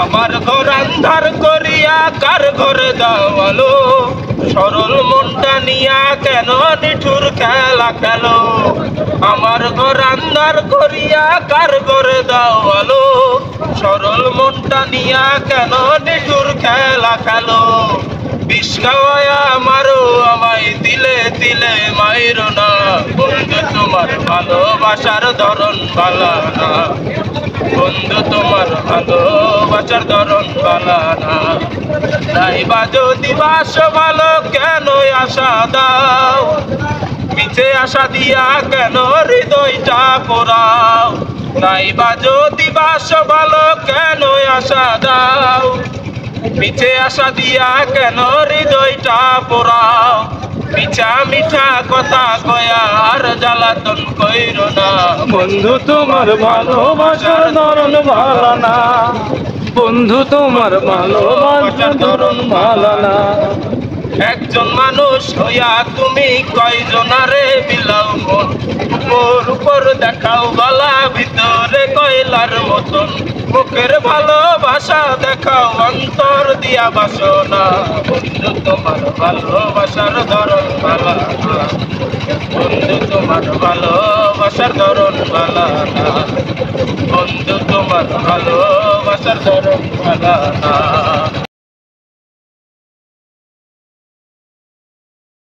আমার ঘর আন্ধার করিয়া কার ঘরে দাও আলো, সরল মনটা নিয়া কেন নিঠুর খেলা খেলো। আমার ঘর আন্ধার করিয়া কার ঘরে দাও আলো, সরল মনটা নিয়া কেন নিঠুর খেলা খেলো। বিষ খাওয়ায়া মারো আমায় দিলে দিলে মাইরো না, বন্ধু তোমার ভালোবাসার ধরন ভালো না, বন্ধু তোমার ভালোবাসার ধরন ভালো না। তাই বা যদি বাসো ভালো কেন আশা দাও, পিছে আশা দিয়া কেন হৃদয়টা পোড়াও। তাই বা যদি বাসো ভালো কেন আশা দাও, পিছে আশা দিয়া কেন হৃদয়টা পোড়াও। মিঠা মিঠা কথা কয়া আর জ্বালাতন কইরো না, বন্ধু তোমার ভালোবাসার ধরন ভালো না, বন্ধু তোমার ভালোবাসার ধরন ভালো না। একজন মানুষ হইয়া তুমি কয়জনারে বিলাও মন, উপর উপর দেখাও বালা ভিতরে কয়লার মতন। মুখের ভালোবাসা দেখাও অন্তর দিয়া বাসনা, বন্ধু তোমার ভালোবাসার ধরন ভালো না, বন্ধু তোমার ভালোবাসার ধরন ভালো না, বন্ধু তোমার ভালোবাসার ধরন ভালো না।